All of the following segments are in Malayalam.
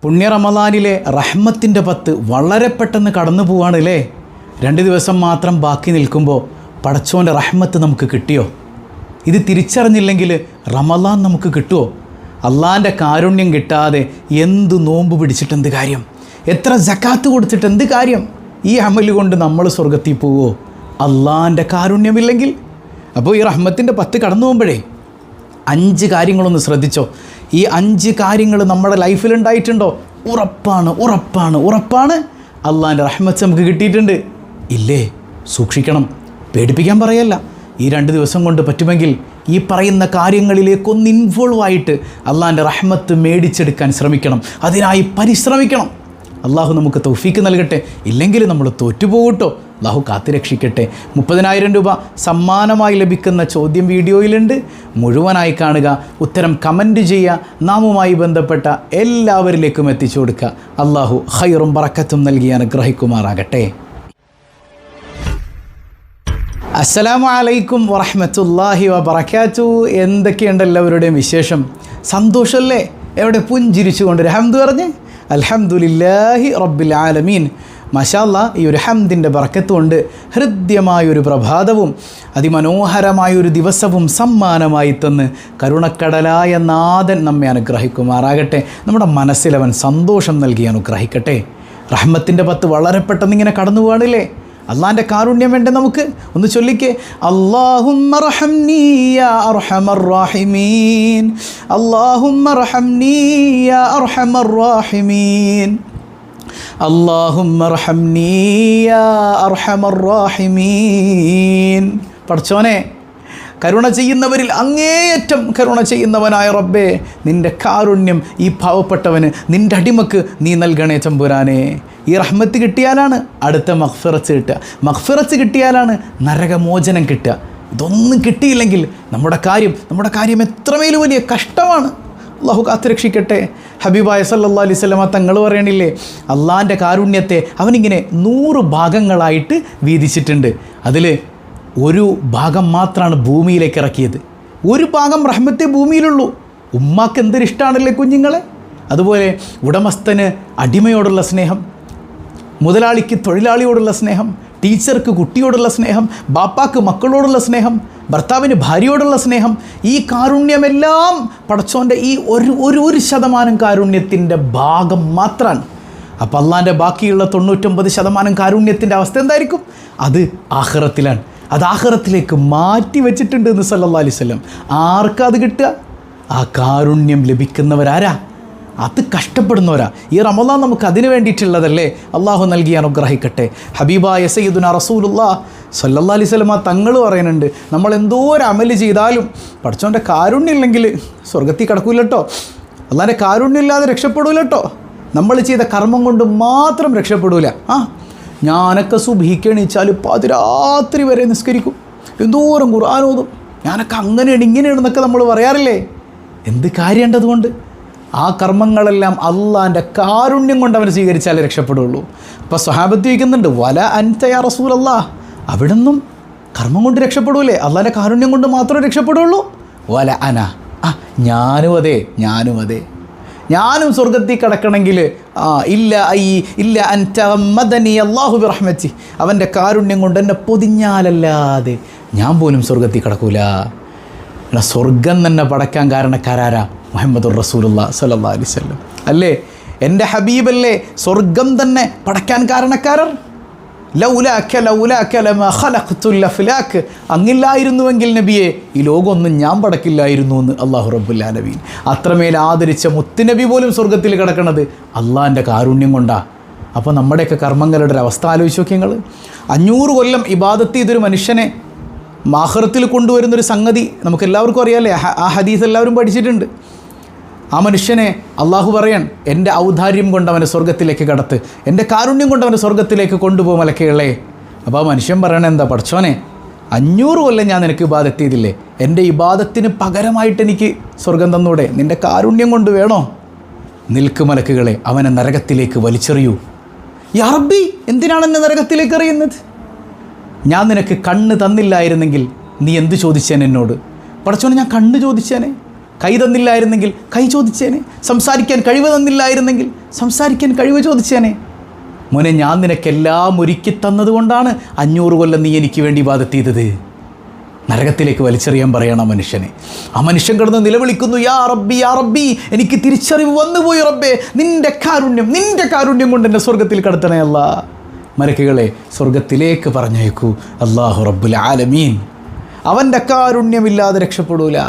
പുണ്യ റമദാനിലെ റഹ്മത്തിൻ്റെ 10 വളരെ പെട്ടെന്ന് കടന്നു പോവാണ് അല്ലേ. 2 ദിവസം മാത്രം ബാക്കി നിൽക്കുമ്പോൾ പടച്ചോൻ്റെ റഹ്മത്ത് നമുക്ക് കിട്ടിയോ? ഇത് തിരിച്ചറിഞ്ഞില്ലെങ്കിൽ റമദാൻ നമുക്ക് കിട്ടുമോ? അള്ളാൻ്റെ കാരുണ്യം കിട്ടാതെ എന്ത് നോമ്പ് പിടിച്ചിട്ട് എന്ത് കാര്യം? എത്ര സക്കാത്ത് കൊടുത്തിട്ട് എന്ത് കാര്യം? ഈ അമല് കൊണ്ട് നമ്മൾ സ്വർഗത്തിൽ പോവോ അള്ളാൻ്റെ കാരുണ്യമില്ലെങ്കിൽ? അപ്പോൾ ഈ റഹ്മത്തിൻ്റെ 10 കടന്നു പോകുമ്പോഴേ 5 കാര്യങ്ങളൊന്ന് ശ്രദ്ധിച്ചോ. ഈ 5 കാര്യങ്ങൾ നമ്മുടെ ലൈഫിലുണ്ടായിട്ടുണ്ടോ? ഉറപ്പാണ് അള്ളാൻ്റെ റഹ്മത്ത് നമുക്ക് കിട്ടിയിട്ടുണ്ട്. ഇല്ലേ? സൂക്ഷിക്കണം. പേടിപ്പിക്കാൻ പറയല്ല. ഈ 2 ദിവസം കൊണ്ട് പറ്റുമെങ്കിൽ ഈ പറയുന്ന കാര്യങ്ങളിലേക്കൊന്ന് ഇൻവോൾവ് ആയിട്ട് അള്ളാൻ്റെ റഹ്മത്ത് മേടിച്ചെടുക്കാൻ ശ്രമിക്കണം. അതിനായി പരിശ്രമിക്കണം. അള്ളാഹു നമുക്ക് തൗഫീക്ക് നൽകട്ടെ. ഇല്ലെങ്കിൽ നമ്മൾ തോറ്റുപോകട്ടോ. അള്ളാഹു കാത്തുരക്ഷിക്കട്ടെ. 30,000 രൂപ സമ്മാനമായി ലഭിക്കുന്ന ചോദ്യം വീഡിയോയിലുണ്ട്. മുഴുവനായി കാണുക, ഉത്തരം കമൻറ്റ് ചെയ്യുക, നാമുമായി ബന്ധപ്പെട്ട എല്ലാവരിലേക്കും എത്തിച്ചു കൊടുക്കുക. അള്ളാഹു ഖൈറും ബറക്കത്തും നൽകി അനുഗ്രഹിക്കുമാറാകട്ടെ. അസ്സലാമു അലൈക്കും വറഹ്മത്തുള്ളാഹി വബറകാതുഹു. എന്തൊക്കെയുണ്ട് എല്ലാവരുടെയും വിശേഷം? സന്തോഷമല്ലേ? എവിടെ പുഞ്ചിരിച്ചുകൊണ്ട് ഒരു ഹംദ് പറഞ്ഞ് അൽഹംദുലില്ലാഹി റബ്ബിൽ ആലമീൻ. മാഷാ അല്ലാഹ്, ഈ ഒരു ഹംദിൻ്റെ ബറക്കത്ത് കൊണ്ട് ഹൃദ്യമായൊരു പ്രഭാതവും അതിമനോഹരമായൊരു ദിവസവും സമ്മാനമായി തന്ന് കരുണക്കടലായ നാഥൻ നമ്മെ അനുഗ്രഹിക്കുമാറാകട്ടെ. നമ്മുടെ മനസ്സിലവൻ സന്തോഷം നൽകി അനുഗ്രഹിക്കട്ടെ. റഹ്മത്തിൻ്റെ 10 വളരെ പെട്ടെന്ന് ഇങ്ങനെ കടന്നു പോകാണില്ലേ? അള്ളാൻ്റെ കാരുണ്യം വേണ്ടേ നമുക്ക്? ഒന്ന് ചൊല്ലിക്കേ, അല്ലാഹുമ്മ റഹംനീ യാ അർഹമർ റഹീമീൻ, അല്ലാഹുമ്മ റഹംനീ യാ അർഹമർ റഹീമീൻ, അല്ലാഹുമ്മ റഹംനീ യാ അർഹമർ റഹീമീൻ. പടച്ചോനെ, കരുണ ചെയ്യുന്നവരിൽ അങ്ങേയറ്റം കരുണ ചെയ്യുന്നവനായ റബ്ബേ, നിൻ്റെ കാരുണ്യം ഈ പാവപ്പെട്ടവന്, നിൻ്റെ അടിമക്ക് നീ നൽകണേ തമ്പുരാനെ. ഈ റഹ്മത്ത് കിട്ടിയാലാണ് അടുത്ത മഗ്ഫിറത്ത് കിട്ടുക. മഗ്ഫിറത്ത് കിട്ടിയാലാണ് നരകമോചനം കിട്ടുക. ഇതൊന്നും കിട്ടിയില്ലെങ്കിൽ നമ്മുടെ കാര്യം എത്രമേലും വലിയ കഷ്ടമാണ്. അള്ളാഹു കാത്തുരക്ഷിക്കട്ടെ. ഹബീബായ സല്ലല്ലാഹു അലൈഹി വസല്ലമ തങ്ങൾ പറയണില്ലേ, അള്ളാൻ്റെ കാരുണ്യത്തെ അവനിങ്ങനെ 100 ഭാഗങ്ങളായിട്ട് വീതിച്ചിട്ടുണ്ട്. അതിൽ ഒരു ഭാഗം മാത്രമാണ് ഭൂമിയിലേക്ക് ഇറക്കിയത്. ഒരു ഭാഗം റഹ്മത്തെ ഭൂമിയിലുള്ളൂ. ഉമ്മാക്ക് എന്തൊരു ഇഷ്ടമാണല്ലേ കുഞ്ഞുങ്ങളെ. അതുപോലെ ഉടമസ്ഥന് അടിമയോടുള്ള സ്നേഹം, മുതലാളിക്ക് തൊഴിലാളിയോടുള്ള സ്നേഹം, ടീച്ചർക്ക് കുട്ടിയോടുള്ള സ്നേഹം, ബാപ്പാക്ക് മക്കളോടുള്ള സ്നേഹം, ഭർത്താവിന് ഭാര്യയോടുള്ള സ്നേഹം, ഈ കാരുണ്യമെല്ലാം പടച്ചോൻ്റെ ഈ 1% കാരുണ്യത്തിൻ്റെ ഭാഗം മാത്രമാണ്. അപ്പോൾ അള്ളാൻ്റെ ബാക്കിയുള്ള 99% കാരുണ്യത്തിൻ്റെ അവസ്ഥ എന്തായിരിക്കും? അത് ആഖിറത്തിലാണ്. അത് ആഖിറത്തിലേക്ക് മാറ്റി വെച്ചിട്ടുണ്ട് എന്ന് സല്ലല്ലാഹു അലൈഹി വസല്ലം. ആർക്കാ അത് കിട്ടുക? ആ കാരുണ്യം ലഭിക്കുന്നവരാരാ? അത് കഷ്ടപ്പെടുന്നവരാ. ഈ റമദാൻ നമുക്ക് അതിന് വേണ്ടിയിട്ടുള്ളതല്ലേ. അള്ളാഹു നൽകി അനുഗ്രഹിക്കട്ടെ. ഹബീബായ സയ്യിദുനാ റസൂലുള്ളാഹി സ്വല്ലല്ലാഹു അലൈഹി വസല്ലമ തങ്ങൾ പറയുന്നുണ്ട്, നമ്മൾ എന്തോ ഒരു അമല് ചെയ്താലും പടച്ചോൻ്റെ കാരുണ്യം ഇല്ലെങ്കിൽ സ്വർഗത്തിൽ കിടക്കൂല കേട്ടോ. അള്ളാൻ്റെ കാരുണ്യം ഇല്ലാതെ രക്ഷപ്പെടൂല കേട്ടോ. നമ്മൾ ചെയ്ത കർമ്മം കൊണ്ട് മാത്രം രക്ഷപ്പെടൂല. ഞാനൊക്കെ സുബ്ഹിക്ക് എണീച്ചാൽ പാതിരാത്രി വരെ നിസ്കരിക്കും, എന്തോരം ഖുർആൻ ഓതും, ഞാനൊക്കെ അങ്ങനെയാണ് ഇങ്ങനെയാണെന്നൊക്കെ നമ്മൾ പറയാറില്ലേ. എന്ത് കാര്യമുണ്ട് അതുകൊണ്ട്? ആ കർമ്മങ്ങളെല്ലാം അള്ളാൻ്റെ കാരുണ്യം കൊണ്ട് അവൻ സ്വീകരിച്ചാലേ രക്ഷപ്പെടുള്ളൂ. അപ്പോൾ സ്വഹാബത്ത് ചോദിക്കുന്നുണ്ട്, വല അൻത യാ റസൂലല്ലാഹ്, അവിടുന്നും കർമ്മം കൊണ്ട് രക്ഷപ്പെടൂലേ? അള്ളാൻ്റെ കാരുണ്യം കൊണ്ട് മാത്രമേ രക്ഷപ്പെടുള്ളൂ. വല അന, ഞാനും അതെ. ഞാനും സ്വർഗത്തിൽ കിടക്കണമെങ്കിൽ ഇല്ല അൻത മദനി അല്ലാഹു ബിറഹ്മതി, അവൻ്റെ കാരുണ്യം കൊണ്ട് എന്നെ പൊതിഞ്ഞാലല്ലാതെ ഞാൻ പോലും സ്വർഗത്തിൽ കിടക്കൂല. സ്വർഗം തന്നെ പടക്കാൻ കാരണക്കാരാരാ? മുഹമ്മദുർ റസൂലുള്ളാഹി സ്വല്ലല്ലാഹു അലൈഹി വസല്ലം അല്ലേ? എൻ്റെ ഹബീബല്ലേ സ്വർഗം തന്നെ പടക്കാൻ കാരണക്കാരൻ. ലൗലാക ലമാ ഖലഖ്തുൽ അഫ്ലാക്, അങ്ങില്ലായിരുന്നുവെങ്കിൽ നബിയെ ഈ ലോകമൊന്നും ഞാൻ പടക്കില്ലായിരുന്നു എന്ന് അല്ലാഹു റബ്ബുൽ ആലമീൻ. അത്രമേൽ ആദരിച്ച മുത്തുനബി പോലും സ്വർഗത്തിൽ കിടക്കണത് അള്ളാൻ്റെ കാരുണ്യം കൊണ്ടാണ്. അപ്പോൾ നമ്മുടെയൊക്കെ കർമ്മങ്ങളുടെ ഒരു അവസ്ഥ ആലോചിച്ച് നോക്കി നിങ്ങൾ. 500 കൊല്ലം ഇബാദത്ത് ചെയ്തൊരു മനുഷ്യനെ ആഖിറത്തിൽ കൊണ്ടുവരുന്നൊരു സംഗതി നമുക്കെല്ലാവർക്കും അറിയാമല്ലേ. ആ ഹദീസ് എല്ലാവരും പഠിച്ചിട്ടുണ്ട്. ആ മനുഷ്യനെ അള്ളാഹു പറയാൻ, എൻ്റെ ഔദാര്യം കൊണ്ട് അവനെ സ്വർഗത്തിലേക്ക് കടത്ത്, എൻ്റെ കാരുണ്യം കൊണ്ട് അവനെ സ്വർഗത്തിലേക്ക് കൊണ്ടുപോകും മലക്കുകളെ. അപ്പോൾ ആ മനുഷ്യൻ പറയണത് എന്താ? പടച്ചോനെ, 500 കൊല്ലം ഞാൻ നിനക്ക് ഇബാദത്ത് ചെയ്തില്ലേ, എൻ്റെ ഇബാദത്തിന് പകരമായിട്ട് എനിക്ക് സ്വർഗം തന്നൂടെ? നിൻ്റെ കാരുണ്യം കൊണ്ട് വേണോ? നിൽക്ക് മലക്കുകളെ, അവനെ നരകത്തിലേക്ക് വലിച്ചെറിയൂ. യാ റബ്ബി, എന്തിനാണ് എന്നെ നരകത്തിലേക്ക് എറിയുന്നത്? ഞാൻ നിനക്ക് കണ്ണ് തന്നില്ലായിരുന്നെങ്കിൽ നീ എന്ത് ചോദിച്ചേനെ എന്നോട്? പടച്ചോനെ, ഞാൻ കണ്ണ് ചോദിച്ചേനെ, കൈ തന്നില്ലായിരുന്നെങ്കിൽ കൈ ചോദിച്ചേനെ, സംസാരിക്കാൻ കഴിവ് തന്നില്ലായിരുന്നെങ്കിൽ സംസാരിക്കാൻ കഴിവ് ചോദിച്ചേനെ. മോനെ, ഞാൻ നിനക്കെല്ലാം ഒരുക്കി തന്നതുകൊണ്ടാണ് 500 കൊല്ലം നീ എനിക്ക് വേണ്ടി ഇബാദത്ത് ചെയ്തത്. നരകത്തിലേക്ക് വലിച്ചെറിയാൻ പറയണം മനുഷ്യനെ. ആ മനുഷ്യൻ കിടന്ന് നിലവിളിക്കുന്നു, യാ റബ്ബി യാ റബ്ബി, എനിക്ക് തിരിച്ചറിവ് വന്നുപോയി റബ്ബേ, നിൻ്റെ കാരുണ്യം കൊണ്ട് എന്നെ സ്വർഗത്തിൽ കടത്തണേ അല്ലാ. മലക്കുകളെ സ്വർഗത്തിലേക്ക് പറഞ്ഞയക്കൂ അല്ലാഹു റബ്ബുൽ ആലമീൻ. അവൻ്റെ കാരുണ്യമില്ലാതെ രക്ഷപ്പെടൂല.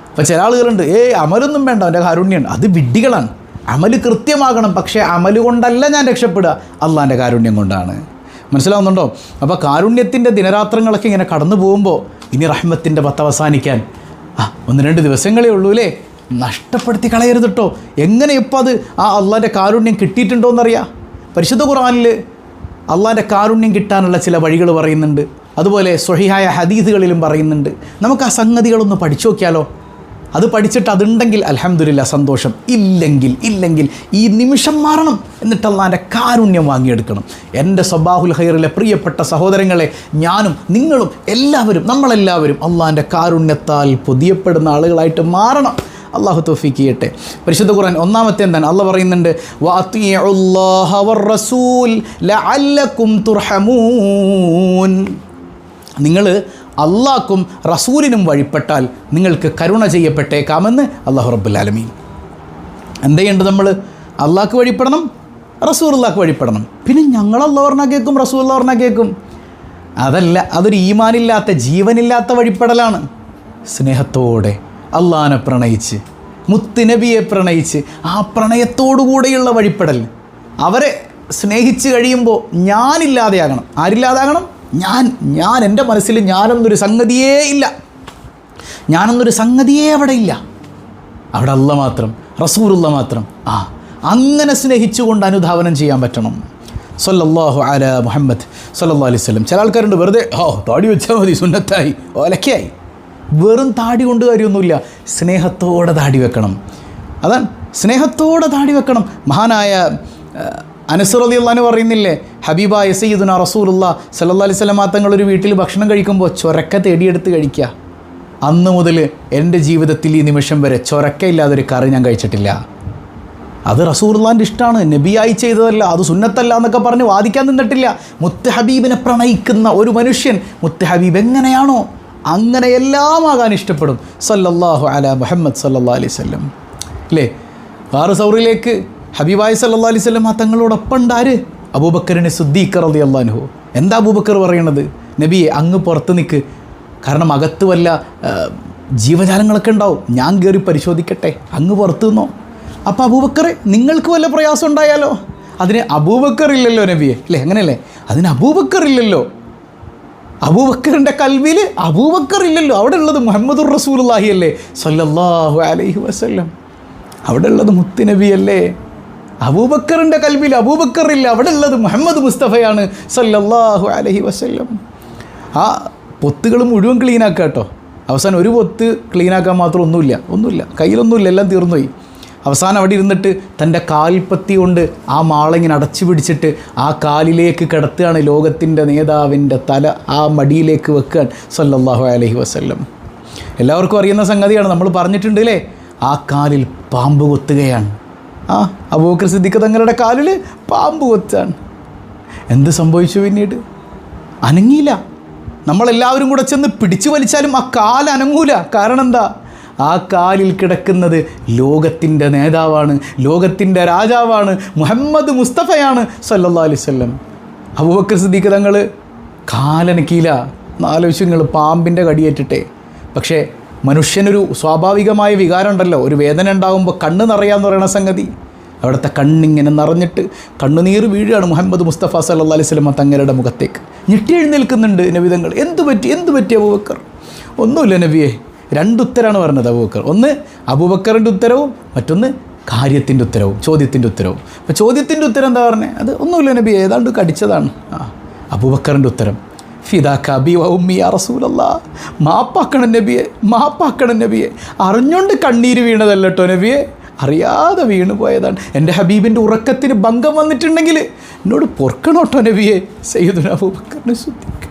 അപ്പോൾ ചില ആളുകളുണ്ട്, അമലൊന്നും വേണ്ട, അവൻ്റെ കാരുണ്യമുണ്ട്. അത് വിഡ്ഢികളാണ്. അമല് കൃത്യമാകണം, പക്ഷേ അമല് കൊണ്ടല്ല ഞാൻ രക്ഷപ്പെടുക, അള്ളാൻ്റെ കാരുണ്യം കൊണ്ടാണ്. മനസ്സിലാവുന്നുണ്ടോ? അപ്പോൾ കാരുണ്യത്തിൻ്റെ ദിനരാത്രങ്ങളൊക്കെ ഇങ്ങനെ കടന്നു പോകുമ്പോൾ ഇനി റഹ്മത്തിൻ്റെ 10 അവസാനിക്കാൻ 1-2 ദിവസങ്ങളേ ഉള്ളൂ അല്ലേ? നഷ്ടപ്പെടുത്തി കളയരുത് കേട്ടോ. എങ്ങനെ ഇപ്പോൾ അത് അള്ളാൻ്റെ കാരുണ്യം കിട്ടിയിട്ടുണ്ടോ എന്നറിയാം. പരിശുദ്ധ ഖുർആനിൽ അള്ളാൻ്റെ കാരുണ്യം കിട്ടാനുള്ള ചില വഴികൾ പറയുന്നുണ്ട്. അതുപോലെ സ്വഹീഹായ ഹദീസുകളിലും പറയുന്നുണ്ട്. നമുക്ക് ആ സംഗതികളൊന്ന് പഠിച്ചു നോക്കിയാലോ? അത് പഠിച്ചിട്ട് അതുണ്ടെങ്കിൽ അൽഹംദുലില്ലാ സന്തോഷം, ഇല്ലെങ്കിൽ ഈ നിമിഷം മാറണം, എന്നിട്ട് അള്ളാൻ്റെ കാരുണ്യം വാങ്ങിയെടുക്കണം. എൻ്റെ സബാഹുൽ ഖൈറിലെ പ്രിയപ്പെട്ട സഹോദരങ്ങളെ, ഞാനും നിങ്ങളും നമ്മളെല്ലാവരും അള്ളാൻ്റെ കാരുണ്യത്താൽ പൊതിയപ്പെടുന്ന ആളുകളായിട്ട് മാറണം. അള്ളാഹു തൗഫീഖ് ചെയ്യട്ടെ. പരിശുദ്ധ ഖുർആൻ ഒന്നാമത്തെ എന്താണ്? അള്ളാഹ് പറയുന്നുണ്ട്, വഅത്തിഉല്ലാഹ വറസൂൽ ലഅല്ലകും തുർഹമൂൻ. നിങ്ങൾ അള്ളാഹ്ക്കും റസൂലിനും വഴിപ്പെട്ടാൽ നിങ്ങൾക്ക് കരുണ ചെയ്യപ്പെട്ടേക്കാമെന്ന് അല്ലാഹു റബ്ബുൽ ആലമീൻ. എന്ത് ചെയ്യേണ്ടത്? നമ്മൾ അള്ളാഹ്ക്ക് വഴിപ്പെടണം, റസൂലുള്ളാഹ്ക്ക് വഴിപ്പെടണം. പിന്നെ ഞങ്ങൾ അല്ലാഹ് പറഞ്ഞാൽ കേൾക്കും, റസൂലുള്ളാഹ് പറഞ്ഞാൽ കേൾക്കും. അതല്ല, അതൊരു ഈമാനില്ലാത്ത ജീവനില്ലാത്ത വഴിപ്പെടലാണ്. സ്നേഹത്തോടെ അള്ളാഹിനെ പ്രണയിച്ച്, മുത്തുനബിയെ പ്രണയിച്ച്, ആ പ്രണയത്തോടുകൂടെയുള്ള വഴിപ്പെടൽ. അവരെ സ്നേഹിച്ച് കഴിയുമ്പോൾ ഞാനില്ലാതെയാകണം. ആരില്ലാതാകണം? ഞാൻ എൻ്റെ മനസ്സിൽ ഞാനൊന്നൊരു സംഗതിയേ ഇല്ല. ഞാനൊന്നൊരു സംഗതിയേ അവിടെ ഇല്ല. അവിടെ അല്ലാഹ് മാത്രം, റസൂലുള്ള മാത്രം. അങ്ങനെ സ്നേഹിച്ചുകൊണ്ട് അനുധാവനം ചെയ്യാൻ പറ്റണം. സല്ലല്ലാഹു അലാ മുഹമ്മദ് സല്ലല്ലാഹു അലൈഹി വസല്ലം. ചില ആൾക്കാരുണ്ട്, വെറുതെ താടി വെച്ചാൽ മതി, സുന്നത്തായി, ഓലക്കയായി. വെറും താടി കൊണ്ട് കാര്യമൊന്നുമില്ല. സ്നേഹത്തോടെ താടി വെക്കണം. അതാണ്, സ്നേഹത്തോടെ താടി വെക്കണം. മഹാനായ അനസ് റളിയല്ലാഹു അൻഹു പറയുന്നില്ലേ, ഹബീബായ സയ്യിദുനാ റസൂലുള്ളാഹി സ്വല്ലല്ലാഹു അലൈഹി വസല്ലം തങ്ങളൊരു വീട്ടിൽ ഭക്ഷണം കഴിക്കുമ്പോൾ ചൊരക്ക തേടിയെടുത്ത് കഴിക്കുക. അന്ന് മുതൽ എൻ്റെ ജീവിതത്തിൽ ഈ നിമിഷം വരെ ചൊരക്കയില്ലാതൊരു കറി ഞാൻ കഴിച്ചിട്ടില്ല. അത് റസൂലുള്ളാഹിൻ്റെ ഇഷ്ടമാണ്, നബിയായി ചെയ്തതല്ല, അത് സുന്നത്തല്ല എന്നൊക്കെ പറഞ്ഞ് വാദിക്കാൻ നിന്നിട്ടില്ല. മുത്ത് ഹബീബിനെ പ്രണയിക്കുന്ന ഒരു മനുഷ്യൻ മുത്ത് ഹബീബ് എങ്ങനെയാണോ അങ്ങനെ എല്ലാം ആകാൻ ഇഷ്ടപ്പെടും. സല്ലല്ലാഹു അലാ മുഹമ്മദ് സല്ലല്ലാഹു അലൈഹി വസല്ലം. അല്ലേ? ഗാർ സൗറിലേക്ക് ഹബീബായി സല്ലല്ലാഹു അലൈഹി വസല്ലം തങ്ങളോടൊപ്പം ഉണ്ട് ആര്? അബൂബക്കറിന് സിദ്ദീഖ് റളിയല്ലാഹു അൻഹു. എന്താ അബൂബക്കർ പറയണത്? നബിയെ, അങ്ങ് പുറത്ത് നിൽക്ക്, കാരണം അകത്ത് വല്ല ജീവജാലങ്ങളൊക്കെ ഉണ്ടാവും, ഞാൻ കയറി പരിശോധിക്കട്ടെ, അങ്ങ് പുറത്ത് നിന്നോ. അപ്പോൾ അബൂബക്കർ, നിങ്ങൾക്ക് വല്ല പ്രയാസം ഉണ്ടായാലോ? അതിന് അബൂബക്കർ ഇല്ലല്ലോ നബിയെ, അല്ലേ? അങ്ങനെയല്ലേ? അതിന് അബൂബക്കർ ഇല്ലല്ലോ. അബൂബക്കറിൻ്റെ കൽവിൽ അബൂബക്കർ ഇല്ലല്ലോ. അവിടെ ഉള്ളത് മുഹമ്മദുർ റസൂലുള്ളാഹി അല്ലേ സല്ലല്ലാഹു അലൈഹി വസല്ലം. അവിടെ ഉള്ളത് മുത്ത് നബിയല്ലേ. അബൂബക്കറിൻ്റെ കൽവിൽ അബൂബക്കർ ഇല്ല, അവിടെ ഉള്ളത് മുഹമ്മദ് മുസ്തഫയാണ് സല്ലല്ലാഹു അലൈഹി വസല്ലം. ആ പൊത്തുകൾ മുഴുവൻ ക്ലീനാക്കുക കേട്ടോ. അവസാനം ഒരു പൊത്ത് ക്ലീനാക്കാൻ മാത്രം ഒന്നുമില്ല, കയ്യിലൊന്നുമില്ല, എല്ലാം തീർന്നുപോയി. അവസാനം അവിടെ ഇരുന്നിട്ട് തൻ്റെ കാൽപ്പത്തി കൊണ്ട് ആ മാളങ്ങിനെ അടച്ചു പിടിച്ചിട്ട് ആ കാലിലേക്ക് കിടത്തുകയാണ്. ലോകത്തിൻ്റെ നേതാവിൻ്റെ തല ആ മടിയിലേക്ക് വെക്കുകയാണ് സല്ലല്ലാഹു അലൈഹി വസല്ലം. എല്ലാവർക്കും അറിയുന്ന സംഗതിയാണ്, നമ്മൾ പറഞ്ഞിട്ടുണ്ട് അല്ലേ? ആ കാലിൽ പാമ്പ് കൊത്തുകയാണ്. അബൂബക്കർ സിദ്ദീഖ് തങ്ങളുടെ കാലിൽ പാമ്പ് കൊത്താണ്. എന്ത് സംഭവിച്ചു? പിന്നീട് അനങ്ങിയില്ല. നമ്മളെല്ലാവരും കൂടെ ചെന്ന് പിടിച്ചു വലിച്ചാലും ആ കാല് അനങ്ങൂല. കാരണം എന്താ? ആ കാലിൽ കിടക്കുന്നത് ലോകത്തിൻ്റെ നേതാവാണ്, ലോകത്തിൻ്റെ രാജാവാണ്, മുഹമ്മദ് മുസ്തഫയാണ് സല്ലല്ലാഹു അലൈഹി വസല്ലം. അബൂബക്കർ സിദ്ദീഖ് തങ്ങൾ കാലനക്കിയില്ല. ആലോചിച്ചു പാമ്പിൻ്റെ കടിയേറ്റിട്ടെ. പക്ഷേ മനുഷ്യനൊരു സ്വാഭാവികമായ വികാരം ഉണ്ടല്ലോ, ഒരു വേദന ഉണ്ടാകുമ്പോൾ കണ്ണ് നിറയാന്ന് പറയുന്ന സംഗതി. അവിടുത്തെ കണ്ണിങ്ങനെ നിറഞ്ഞിട്ട് കണ്ണുനീർ വീഴുകയാണ് മുഹമ്മദ് മുസ്തഫ സല്ലല്ലാഹു അലൈഹി വസല്ലം തങ്ങളുടെ മുഖത്തേക്ക്. ഞെട്ടി എഴുന്നേൽക്കുന്നുണ്ട് നബി തങ്ങൾ. എന്ത് പറ്റി അബൂബക്കർ? ഒന്നുമില്ല നബിയെ. 2 ഉത്തരമാണ് പറഞ്ഞത് അബൂബക്കർ. ഒന്ന് അബൂബക്കറിൻ്റെ ഉത്തരവും, മറ്റൊന്ന് കാര്യത്തിൻ്റെ ഉത്തരവും, ചോദ്യത്തിൻ്റെ ഉത്തരവും. അപ്പോൾ ചോദ്യത്തിൻ്റെ ഉത്തരം എന്താ പറഞ്ഞത്? അത് ഒന്നുമില്ല നബി, ഏതാണ്ട് കടിച്ചതാണ്. അബൂബക്കറിൻ്റെ ഉത്തരം, ഫിദാക അബി വ ഉമ്മി യാ റസൂലല്ലാഹ്, മാപ്പാക്കണം നബിയെ. അറിഞ്ഞുകൊണ്ട് കണ്ണീര് വീണതല്ല കേട്ടോ നബിയെ, അറിയാതെ വീണു പോയതാണ്. എൻ്റെ ഹബീബിൻ്റെ ഉറക്കത്തിന് ഭംഗം വന്നിട്ടുണ്ടെങ്കിൽ എന്നോട് പൊറുക്കണം കേട്ടോ നബിയെ. സയ്യിദുനാ അബൂബക്കറിനെ സിദ്ദീഖ്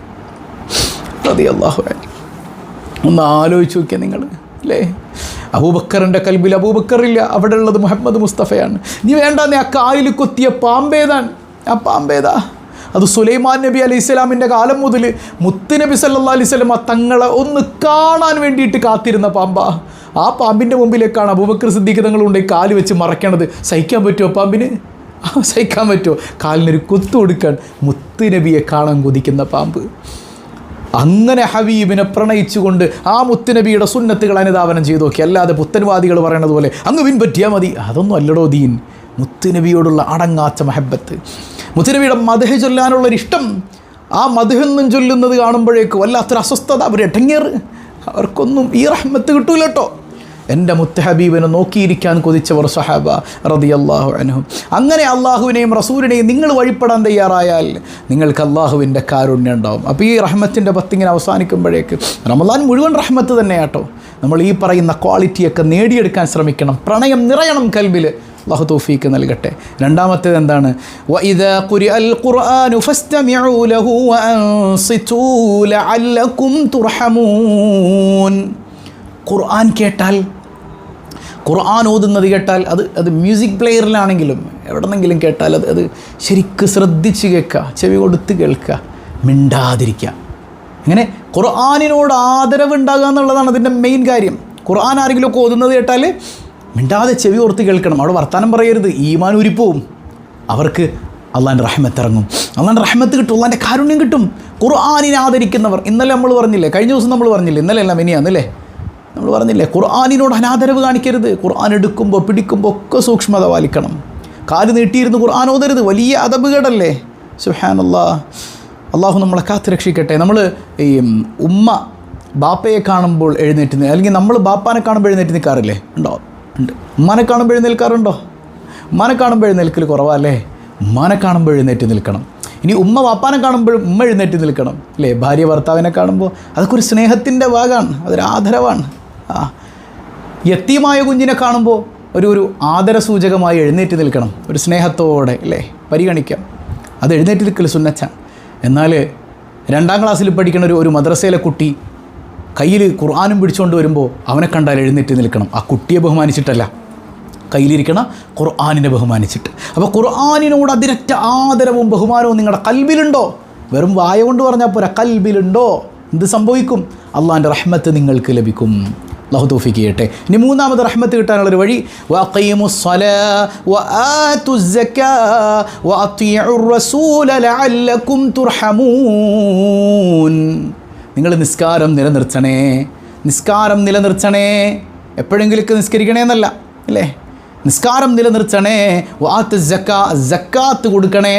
റളിയല്ലാഹു അൻഹു. ഒന്ന് ആലോചിച്ച് നോക്കിയാൽ നിങ്ങൾ, അല്ലേ? അബൂബക്കറിൻ്റെ കൽബിൽ അബൂബക്കറില്ല, അവിടെ ഉള്ളത് മുഹമ്മദ് മുസ്തഫയാണ്. നീ വേണ്ട, നീ ആ കായിൽ കൊത്തിയ പാമ്പേതാണ്, ആ പാമ്പേതാ? അത് സുലൈമാൻ നബി അലൈഹി സ്വലാമിൻ്റെ കാലം മുതൽ മുത്തുനബി സല്ലല്ലാഹു അലൈഹി വസല്ലം തങ്ങളെ ഒന്ന് കാണാൻ വേണ്ടിയിട്ട് കാത്തിരുന്ന പാമ്പാ. ആ പാമ്പിൻ്റെ മുമ്പിലേക്കാണ് അബൂബക്കർ സിദ്ദീഖ് തങ്ങളുണ്ട് കാല് വെച്ച് മറക്കണത്. സഹിക്കാൻ പറ്റുമോ പാമ്പിന്? സഹിക്കാൻ പറ്റുമോ? കാലിനൊരു കുത്തു കൊടുക്കാൻ മുത്തുനബിയെ കാണാൻ കൊതിക്കുന്ന പാമ്പ്. അങ്ങനെ ഹബീബിനെ പ്രണയിച്ചുകൊണ്ട് ആ മുത്തുനബിയുടെ സുന്നത്തുകൾ അനുധാവനം ചെയ്തു നോക്കി. അല്ലാതെ പുത്തൻവാദികൾ പറയണത് പോലെ അങ്ങ് പിൻപറ്റിയാൽ മതി, അതൊന്നും അല്ലടോ ദീൻ. മുത്തുനബിയോടുള്ള അടങ്ങാത്ത മഹബത്ത്, മുത്തുനബിയുടെ മദ്ഹ് ചൊല്ലാനുള്ളൊരിഷ്ടം, ആ മദ്ഹെന്നും ചൊല്ലുന്നത് കാണുമ്പോഴേക്ക് വല്ലാത്തൊരു അസ്വസ്ഥത, അവർ ഇടങ്ങേറ്. അവർക്കൊന്നും ഈ റഹ്മത്ത് കിട്ടൂല കേട്ടോ. എൻ്റെ മുത്ത് ഹബീബിനെ നോക്കിയിരിക്കാൻ കൊതിച്ചവർ സഹാബ റളിയല്ലാഹു അൻഹും. അങ്ങനെ അള്ളാഹുവിനെയും റസൂലിനെയും നിങ്ങൾ വഴിപ്പെടാൻ തയ്യാറായാൽ നിങ്ങൾക്ക് അള്ളാഹുവിൻ്റെ കാരുണ്യം ഉണ്ടാവും. അപ്പോൾ ഈ റഹ്മത്തിൻ്റെ പത്തിങ്ങനെ അവസാനിക്കുമ്പോഴേക്ക് റമദാൻ മുഴുവൻ റഹ്മത്ത് തന്നെയാട്ടോ. നമ്മൾ ഈ പറയുന്ന ക്വാളിറ്റിയൊക്കെ നേടിയെടുക്കാൻ ശ്രമിക്കണം. പ്രണയം നിറയണം കൽബിൽ. അല്ലാഹു തൗഫീക്ക് നൽകട്ടെ. രണ്ടാമത്തേത് എന്താണ്? വഇദാ ഖുരിഅൽ ഖുർആനു ഫസ്തമിഉ ലഹു വഅൻസിതു ലഅല്ലകും തുർഹമൂൻ. ഖുർആൻ കേട്ടാൽ, ഖുർആൻ ഓതുന്നത് കേട്ടാൽ, അത് മ്യൂസിക് പ്ലെയറിലാണെങ്കിലും എവിടെന്നെങ്കിലും കേട്ടാൽ അത് ശരിക്ക് ശ്രദ്ധിച്ച് കേൾക്കുക, ചെവി കൊടുത്ത് കേൾക്കുക, മിണ്ടാതിരിക്കുക. ഇങ്ങനെ ഖുർആനിനോട് ആദരവ് ഉണ്ടാകുക എന്നുള്ളതാണ് അതിൻ്റെ മെയിൻ കാര്യം. ഖുർആൻ ആരെങ്കിലുമൊക്കെ ഓതുന്നത് കേട്ടാൽ മിണ്ടാതെ ചെവി ഓർത്ത് കേൾക്കണം. അവിടെ വർത്താനം പറയരുത്, ഈമാൻ ഉരിപ്പോവും. അവർക്ക് അള്ളാൻ്റെ റഹ്മത്ത് ഇറങ്ങും, അള്ളാൻ്റെ റഹ്മത്ത് കിട്ടും, അള്ളാൻ്റെ കാരുണ്യം കിട്ടും. ഖുർആനിനെ ആദരിക്കുന്നവർ, ഇന്നലെ നമ്മൾ പറഞ്ഞില്ലേ, കഴിഞ്ഞ ദിവസം നമ്മൾ പറഞ്ഞില്ലേ, ഇന്നലെ അല്ല മിനിയാന്നല്ലേ നമ്മൾ പറഞ്ഞില്ലേ, ഖുർആനിനോട് അനാദരവ് കാണിക്കരുത്. ഖുർആൻ എടുക്കുമ്പോൾ പിടിക്കുമ്പോൾ ഒക്കെ സൂക്ഷ്മത പാലിക്കണം. കാല് നീട്ടിയിരുന്ന് ഖുർആൻ ഓതരുത്, വലിയ അദബുകേടല്ലേ. സുബ്ഹാനല്ലാഹ്. അള്ളാഹു നമ്മളെ കാത്ത് രക്ഷിക്കട്ടെ. നമ്മൾ ഈ ഉമ്മ ബാപ്പയെ കാണുമ്പോൾ എഴുന്നേറ്റ്, അല്ലെങ്കിൽ നമ്മൾ ബാപ്പാനെ കാണുമ്പോൾ എഴുന്നേറ്റ് നിൽക്കാറില്ലേ? ഉണ്ടോ? ഉണ്ട്. ഉമ്മാനെ കാണുമ്പോൾ എഴുന്നേൽക്കാറുണ്ടോ? ഉമ്മാനെ കാണുമ്പോൾ എഴുന്നേൽക്കൽ കുറവല്ലേ? ഉമ്മാനെ കാണുമ്പോൾ എഴുന്നേറ്റ് നിൽക്കണം. ഇനി ഉമ്മ വാപ്പാനെ കാണുമ്പോഴും ഉമ്മ എഴുന്നേറ്റ് നിൽക്കണം അല്ലേ? ഭാര്യ ഭർത്താവിനെ കാണുമ്പോൾ അതൊക്കെ ഒരു സ്നേഹത്തിൻ്റെ ഭാഗമാണ്, അതൊരു ആദരവാണ്. യത്തീമായ കുഞ്ഞിനെ കാണുമ്പോൾ ഒരു ആദരസൂചകമായി എഴുന്നേറ്റ് നിൽക്കണം, ഒരു സ്നേഹത്തോടെ അല്ലേ പരിഗണിക്കാം. അത് എഴുന്നേറ്റ് നിൽക്കൽ സുന്നത്താണ്. എന്നാൽ 2ാം ക്ലാസ്സിൽ പഠിക്കുന്ന ഒരു മദ്രസയിലെ കുട്ടി കയ്യിൽ ഖുർആനും പിടിച്ചുകൊണ്ട് വരുമ്പോൾ അവനെ കണ്ടാൽ എഴുന്നേറ്റ് നിൽക്കണം. ആ കുട്ടിയെ ബഹുമാനിച്ചിട്ടല്ല, കയ്യിലിരിക്കണം ഖുർആനിനെ ബഹുമാനിച്ചിട്ട്. അപ്പോൾ ഖുർആനിനോട് അതിരറ്റ ആദരവും ബഹുമാനവും നിങ്ങളുടെ കൽബിലുണ്ടോ? വെറും വായ കൊണ്ട് പറഞ്ഞാൽ പോരാ, കൽബിലുണ്ടോ? എന്ത് സംഭവിക്കും? അള്ളാൻ്റെ റഹ്മത്ത് നിങ്ങൾക്ക് ലഭിക്കും. അല്ലാഹു തൗഫീഖ് ചെയ്യട്ടെ. ഇനി 3ാമത് റഹ്മത്ത് കിട്ടാനുള്ളൊരു വഴി വഅഖീമുസ്സലാ വആതുസ്സകാ വഅതിഉർ റസൂല ലഅല്ലകും തുർഹമൂൻ. നിങ്ങൾ നിസ്കാരം നിലനിർത്തണേ, നിസ്കാരം നിലനിർത്തണേ. എപ്പോഴെങ്കിലൊക്കെ നിസ്കരിക്കണേ എന്നല്ല അല്ലേ? നിസ്കാരം നിലനിർത്തണേ. വആതുസ്സകാ, സക്കാത്ത് കൊടുക്കണേ.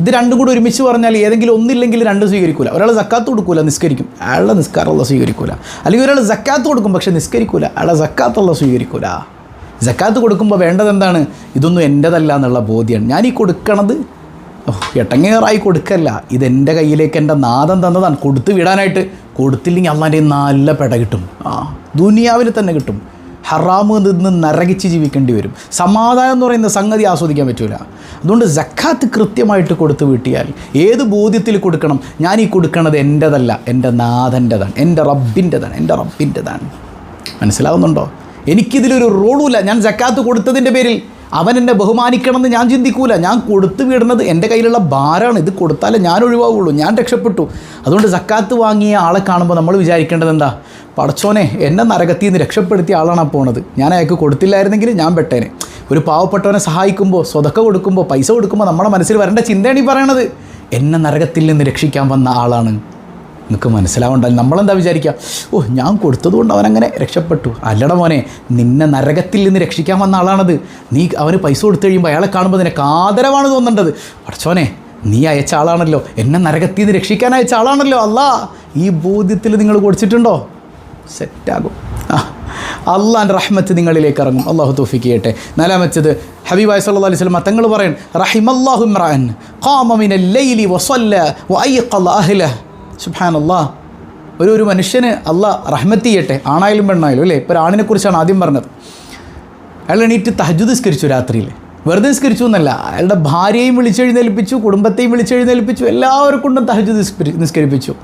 ഇത് രണ്ടും കൂടി ഒരുമിച്ച് പറഞ്ഞാൽ ഏതെങ്കിലും ഒന്നില്ലെങ്കിൽ രണ്ട് സ്വീകരിക്കൂല. ഒരാൾ സക്കാത്ത് കൊടുക്കൂല, നിസ്കരിക്കും, അയാളുടെ നിസ്കാരമുള്ള സ്വീകരിക്കൂല. അല്ലെങ്കിൽ ഒരാൾ സക്കാത്ത് കൊടുക്കും പക്ഷേ നിസ്കരിക്കൂല, അയാളുടെ സക്കാത്തുള്ള സ്വീകരിക്കൂല. സക്കാത്ത് കൊടുക്കുമ്പോൾ വേണ്ടത് എന്താണ്? ഇതൊന്നും എൻ്റെതല്ല എന്നുള്ള ബോധ്യമാണ്. ഞാൻ ഈ കൊടുക്കണത് എട്ടങ്ങേറായി കൊടുക്കല്ല, ഇതെൻ്റെ കയ്യിലേക്ക് എൻ്റെ നാഥൻ തന്നതാണ്, കൊടുത്ത് വിടാനായിട്ട്. കൊടുത്തില്ലെങ്കിൽ അള്ളാൻ്റെ നല്ല പെട കിട്ടും, ദുനിയാവിൽ തന്നെ കിട്ടും. ഹറാമ് നിന്ന് നരകിച്ച് ജീവിക്കേണ്ടി വരും. സമാധാനം എന്ന് പറയുന്ന സംഗതി ആസ്വദിക്കാൻ പറ്റില്ല. അതുകൊണ്ട് സക്കാത്ത് കൃത്യമായിട്ട് കൊടുത്ത് വീട്ടിയാൽ ഏത് ബോധ്യത്തിൽ കൊടുക്കണം? ഞാൻ ഈ കൊടുക്കണത് എൻ്റെതല്ല, എൻ്റെ നാഥൻ്റെതാണ്, എൻ്റെ റബ്ബിൻ്റെതാണ്. മനസ്സിലാവുന്നുണ്ടോ? എനിക്കിതിലൊരു റോളുമില്ല. ഞാൻ സക്കാത്ത് കൊടുത്തതിൻ്റെ പേരിൽ അവൻ എന്നെ ബഹുമാനിക്കണമെന്ന് ഞാൻ ചിന്തിക്കൂല. ഞാൻ കൊടുത്തു വിടുന്നത് എൻ്റെ കയ്യിലുള്ള ഭാരമാണ്. ഇത് കൊടുത്താലേ ഞാൻ ഒഴിവാകുള്ളൂ, ഞാൻ രക്ഷപ്പെട്ടു. അതുകൊണ്ട് സക്കാത്ത് വാങ്ങിയ ആളെ കാണുമ്പോൾ നമ്മൾ വിചാരിക്കേണ്ടത് എന്താ? പടച്ചോനെ, എന്നെ നരകത്തിൽ നിന്ന് രക്ഷപ്പെടുത്തിയ ആളാണ് പോണത്. ഞാൻ അയാൾക്ക് കൊടുത്തില്ലായിരുന്നെങ്കിൽ ഞാൻ പെട്ടേനെ. ഒരു പാവപ്പെട്ടവനെ സഹായിക്കുമ്പോൾ, സ്വതക്ക കൊടുക്കുമ്പോൾ, പൈസ കൊടുക്കുമ്പോൾ നമ്മുടെ മനസ്സിൽ വരേണ്ട ചിന്തയാണ് ഈ പറയണത്. എന്നെ നരകത്തിൽ നിന്ന് രക്ഷിക്കാൻ വന്ന ആളാണ്. നിങ്ങൾക്ക് മനസ്സിലാവണ്ടല്ലോ. നമ്മളെന്താ വിചാരിക്കുക? ഞാൻ കൊടുത്തതുകൊണ്ട് അവനങ്ങനെ രക്ഷപ്പെട്ടു. അല്ലട മോനെ, നിന്നെ നരകത്തിൽ നിന്ന് രക്ഷിക്കാൻ വന്ന ആളാണത്. നീ അവന് പൈസ കൊടുത്തു കഴിയുമ്പോൾ അയാളെ കാണുമ്പോൾ നിനക്ക് ആദരവാണ് തോന്നേണ്ടത്. പടച്ചോനെ, നീ അയച്ച ആളാണല്ലോ, എന്നെ നരകത്തിൽ നിന്ന് രക്ഷിക്കാൻ അയച്ച ആളാണല്ലോ അല്ലാ. ഈ ബോധ്യത്തിൽ നിങ്ങൾ കൊടുത്തിട്ടുണ്ടോ? സെറ്റാകും. അള്ളാൻ്റെ റഹ്മത്ത് നിങ്ങളിലേക്ക് ഇറങ്ങും. അള്ളാഹു തൗഫീഖ് ചെയ്യട്ടെ. 4ാമത്തേത് ഹബീബായ സല്ലല്ലാഹു അലൈഹി വസല്ലം തങ്ങൾ പറയും, റഹിമല്ലാഹു ഇംറഅൻ ഖാമ മിനൽ ലൈലി വസല്ല വഅയ്ഖള അഹ്ലഹു. സുബ്ഹാനല്ലാഹ്. ഒരു മനുഷ്യന് അള്ളാഹ് റഹ്മത്ത് ചെയ്യട്ടെ, ആണായാലും പെണ്ണായാലും അല്ലേ. ഇപ്പോൾ ഒരാണിനെ കുറിച്ചാണ് ആദ്യം പറഞ്ഞത്. അയാൾ എണീറ്റ് തഹജ്ജുദ് നിസ്കരിച്ചു. രാത്രിയിൽ വെറുതെ നിസ്കരിച്ചു എന്നല്ല, അയാളുടെ ഭാര്യയെയും വിളിച്ചെഴുന്നേൽപ്പിച്ചു, കുടുംബത്തെയും വിളിച്ചെഴുന്നേൽപ്പിച്ചു, എല്ലാവരും കൊണ്ടും തഹജ്ജുദ് നിസ്കരിപ്പിച്ചു.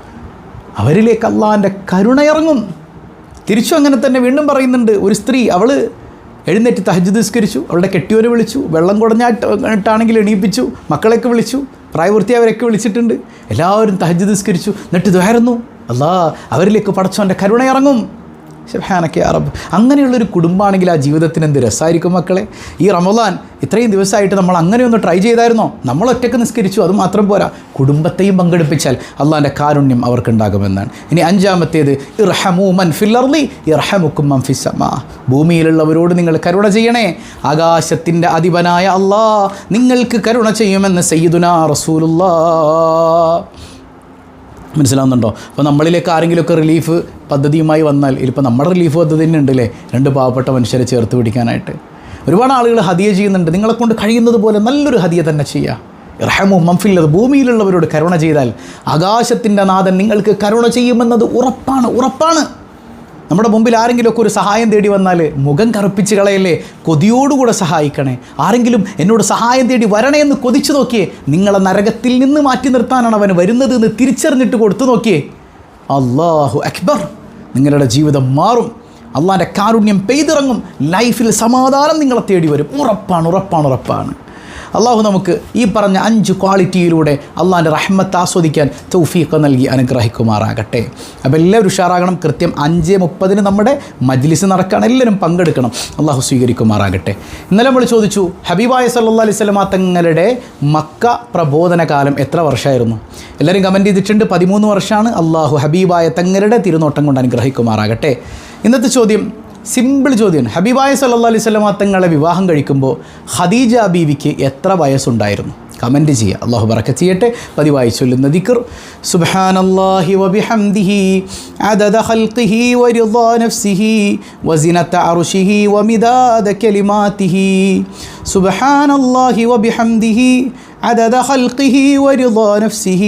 അവരിലേക്ക് അള്ളാഹിൻ്റെ കരുണ ഇറങ്ങും. തിരിച്ചു അങ്ങനെ തന്നെ വീണ്ടും പറയുന്നുണ്ട്, ഒരു സ്ത്രീ അവൾ എഴുന്നേറ്റ് തഹജ്ജുദ് നിസ്കരിച്ചു, അവളുടെ കെട്ടിയോരെ വിളിച്ചു, വെള്ളം കുടഞ്ഞിട്ടാണെങ്കിൽ എണീപ്പിച്ചു, മക്കളെയൊക്കെ വിളിച്ചു, പ്രായപൂർത്തിയായവരൊക്കെ വിളിച്ചിട്ടുണ്ട്, എല്ലാവരും തഹജ്ജുദ് നിസ്കരിച്ചു, എന്നിട്ട് ഇതായിരുന്നു അല്ലാ അവരിലേക്ക് പടച്ചവൻ്റെ കരുണ ഇറങ്ങും. സുബ്ഹാനക യാ റബ്ബ്. അങ്ങനെയുള്ളൊരു കുടുംബമാണെങ്കിൽ ആ ജീവിതത്തിന് എന്ത് രസമായിരിക്കും മക്കളെ. ഈ റമളാൻ ഇത്രയും ദിവസമായിട്ട് നമ്മൾ അങ്ങനെയൊന്ന് ട്രൈ ചെയ്തായിരുന്നോ? നമ്മൾ ഒറ്റയ്ക്ക് നിസ്കരിച്ചു, അത് മാത്രം പോരാ, കുടുംബത്തെയും പങ്കെടുപ്പിച്ചാൽ അള്ളാൻ്റെ കാരുണ്യം അവർക്കുണ്ടാകുമെന്നാണ്. ഇനി അഞ്ചാമത്തേത്, ഇർഹമൂ മൻ ഫിൽ അർളി യർഹമുക്കും മൻ ഫിസ് സമാ. ഭൂമിയിലുള്ളവരോട് നിങ്ങൾ കരുണ ചെയ്യണേ, ആകാശത്തിൻ്റെ അധിപനായ അള്ളാഹ് നിങ്ങൾക്ക് കരുണ ചെയ്യുമെന്ന് സയ്യിദുനാ റസൂലുള്ളാഹ്. മനസ്സിലാവുന്നുണ്ടോ? അപ്പോൾ നമ്മളിലേക്ക് ആരെങ്കിലുമൊക്കെ റിലീഫ് പദ്ധതിയുമായി വന്നാൽ, ഇതിപ്പോൾ നമ്മുടെ റിലീഫ് പദ്ധതി തന്നെ ഉണ്ടല്ലേ, 2 പാവപ്പെട്ട മനുഷ്യരെ ചേർത്ത് പിടിക്കാനായിട്ട്. ഒരുപാട് ആളുകൾ ഹദിയ ചെയ്യുന്നുണ്ട്. നിങ്ങളെക്കൊണ്ട് കഴിയുന്നത് പോലെ നല്ലൊരു ഹദിയ തന്നെ ചെയ്യുക. ഇർഹമു മൻ ഫിൽ അർള്. ഭൂമിയിലുള്ളവരോട് കരുണ ചെയ്താൽ ആകാശത്തിൻ്റെ നാഥൻ നിങ്ങൾക്ക് കരുണ ചെയ്യുമെന്നത് ഉറപ്പാണ്. നമ്മുടെ മുമ്പിൽ ആരെങ്കിലുമൊക്കെ ഒരു സഹായം തേടി വന്നാൽ മുഖം കറുപ്പിച്ച് കളയല്ലേ, കൊതിയോടുകൂടെ സഹായിക്കണേ. ആരെങ്കിലും എന്നോട് സഹായം തേടി വരണേ എന്ന് കൊതിച്ചു നോക്കിയേ, നിങ്ങളെ നരകത്തിൽ നിന്ന് മാറ്റി നിർത്താനാണ് അവൻ വരുന്നത് എന്ന് തിരിച്ചറിഞ്ഞിട്ട് കൊടുത്തു നോക്കിയേ, അല്ലാഹു അക്ബർ, നിങ്ങളുടെ ജീവിതം മാറും. അള്ളാൻ്റെ കാരുണ്യം പെയ്തിറങ്ങും. ലൈഫിൽ സമാധാനം നിങ്ങളെ തേടി വരും. ഉറപ്പാണ്. അള്ളാഹു നമുക്ക് ഈ പറഞ്ഞ 5 ക്വാളിറ്റിയിലൂടെ അള്ളാൻ്റെ റഹ്മത്ത് ആസ്വദിക്കാൻ തൗഫീഖ് നൽകി അനുഗ്രഹിക്കുമാറാകട്ടെ. അപ്പോൾ എല്ലാവരും ഉഷാറാകണം. കൃത്യം 5:30 നമ്മുടെ മജ്ലിസ് നടക്കുകയാണ്, എല്ലാവരും പങ്കെടുക്കണം. അള്ളാഹു സ്വീകരിക്കുമാറാകട്ടെ. ഇന്നലെ നമ്മൾ ചോദിച്ചു, ഹബീബായ സല്ലല്ലാഹു അലൈഹി വസല്ലമ തങ്ങളുടെ മക്ക പ്രബോധന കാലം എത്ര വർഷമായിരുന്നു? എല്ലാവരും കമൻറ്റ് ചെയ്തിട്ടുണ്ട്, 13 വർഷമാണ്. അള്ളാഹു ഹബീബായ തങ്ങളുടെ തിരുനോട്ടം കൊണ്ട് അനുഗ്രഹിക്കുമാറാകട്ടെ. ഇന്നത്തെ ചോദ്യം സിമ്പിൾ ചോദ്യമാണ്. ഹബീബായ സല്ലല്ലാഹു അലൈഹി വസല്ലമ തങ്ങളെ വിവാഹം കഴിക്കുമ്പോൾ ഖദീജ ബീവിക്ക് എത്ര വയസ്സുണ്ടായിരുന്നു? കമൻറ്റ് ചെയ്യുക. അല്ലാഹു ബറക്കത്ത് ചെയ്യട്ടെ. പതിവായി ചൊല്ലുന്ന ദിക്ർ, സുബ്ഹാനല്ലാഹി വബിഹംദിഹി അദദ ഖൽഖിഹി വറിദാ നഫ്സിഹി വസിനത അർശിഹി വമിദാദ കലിമാതിഹി. സുബ്ഹാനല്ലാഹി വബിഹംദിഹി عدد خلقه ورضا نفسه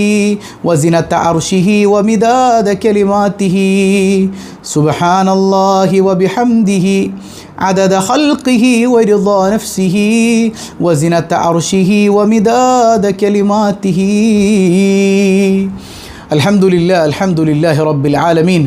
وزنة عرشه ومداد كلماته. سبحان الله وبحمده عدد خلقه ورضا نفسه وزنة عرشه ومداد كلماته. الحمد لله رب العالمين.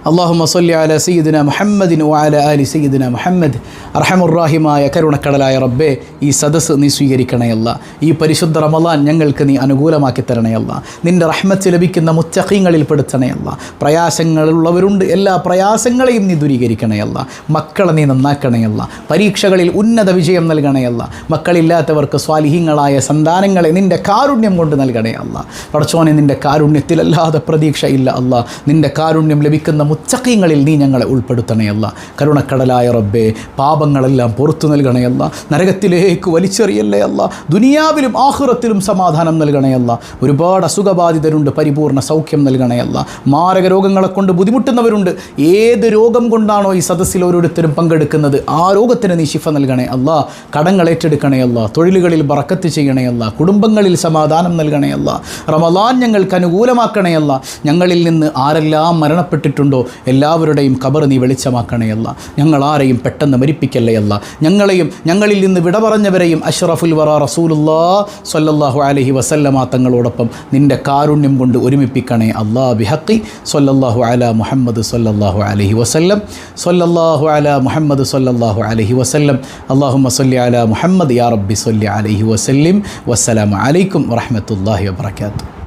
اللهم صل على سيدنا محمد وعلى آل سيدنا محمد. അർഹമുറാഹിമായ കരുണക്കടലായ റബ്ബേ, ഈ സദസ്സ് നീ സ്വീകരിക്കണയല്ല. ഈ പരിശുദ്ധ റമളാൻ ഞങ്ങൾക്ക് നീ അനുകൂലമാക്കി തരണയല്ല. നിൻ്റെ റഹ്മത്ത് ലഭിക്കുന്ന മുത്തഖീങ്ങളിൽ പെടുത്തണയല്ല. പ്രയാസങ്ങളുള്ളവരുണ്ട്, എല്ലാ പ്രയാസങ്ങളെയും നീ ദൂരീകരിക്കണയല്ല. മക്കളെ നീ നന്നാക്കണയല്ല. പരീക്ഷകളിൽ ഉന്നത വിജയം നൽകണയല്ല. മക്കളില്ലാത്തവർക്ക് സ്വാലിഹീങ്ങളായ സന്താനങ്ങളെ നിൻ്റെ കാരുണ്യം കൊണ്ട് നൽകണയല്ല. പടച്ചോനെ, നിൻ്റെ കാരുണ്യത്തിലല്ലാതെ പ്രതീക്ഷ ഇല്ല അല്ല. നിൻ്റെ കാരുണ്യം ലഭിക്കുന്ന മുത്തഖീങ്ങളിൽ നീ ഞങ്ങളെ ഉൾപ്പെടുത്തണയല്ല. കരുണക്കടലായ റബ്ബേ, പാപങ്ങളെല്ലാം പുറത്തു നൽകണയല്ല. നരകത്തിലേക്ക് വലിച്ചെറിയല്ലേ അല്ല. ദുനിയാവിലും ആഖിറത്തിലും സമാധാനം നൽകണയല്ല. ഒരുപാട് അസുഖബാധിതരുണ്ട്, പരിപൂർണ്ണ സൗഖ്യം നൽകണയല്ല. മാരക രോഗങ്ങളെ കൊണ്ട് ബുദ്ധിമുട്ടുന്നവരുണ്ട്. ഏത് രോഗം കൊണ്ടാണോ ഈ സദസ്സിൽ ഓരോരുത്തരും പങ്കെടുക്കുന്നത്, ആ രോഗത്തിന് നീ ശിഫ നൽകണേ അല്ല. കടങ്ങൾ ഏറ്റെടുക്കണയല്ല. തൊഴിലുകളിൽ ബറക്കത്ത് ചെയ്യണയല്ല. കുടുംബങ്ങളിൽ സമാധാനം നൽകണയല്ല. റമളാൻ ഞങ്ങൾക്ക് അനുകൂലമാക്കണയല്ല. ഞങ്ങളിൽ നിന്ന് ആരെല്ലാം മരണപ്പെട്ടിട്ടുണ്ടോ എല്ലാവരുടെയും ഖബർ നീ വെളിച്ചമാക്കണയല്ല. ഞങ്ങൾ ആരെയും പെട്ടെന്ന് മരിപ്പിക്കല്ലേയല്ല. ഞങ്ങളെയും ഞങ്ങളിൽ നിന്ന് വിട പറഞ്ഞവരെയും അഷ്റഫുൽ വറ റസൂലുള്ളാഹി സ്വല്ലല്ലാഹു അലൈഹി വസല്ലമ തങ്ങളോടൊപ്പം നിൻ്റെ കാരുണ്യം കൊണ്ട് ഒരുമിപ്പിക്കണേ അല്ലാ. ബിഹഖി സ്വല്ലല്ലാഹു അലാ മുഹമ്മദ് സ്വല്ലല്ലാഹു അലൈഹി വസല്ലം. സ്വല്ലല്ലാഹു അലാ മുഹമ്മദ് സ്വല്ലല്ലാഹു അലൈഹി വസല്ലം. അല്ലാഹുമ്മ സ്വല്ലി അലാ മുഹമ്മദ് യാ റബ്ബി സ്വല്ലി അലൈഹി വസല്ലിം. വസ്സലാമു അലൈക്കും വറഹ്മത്തുള്ളാഹി വബറകാതുഹു.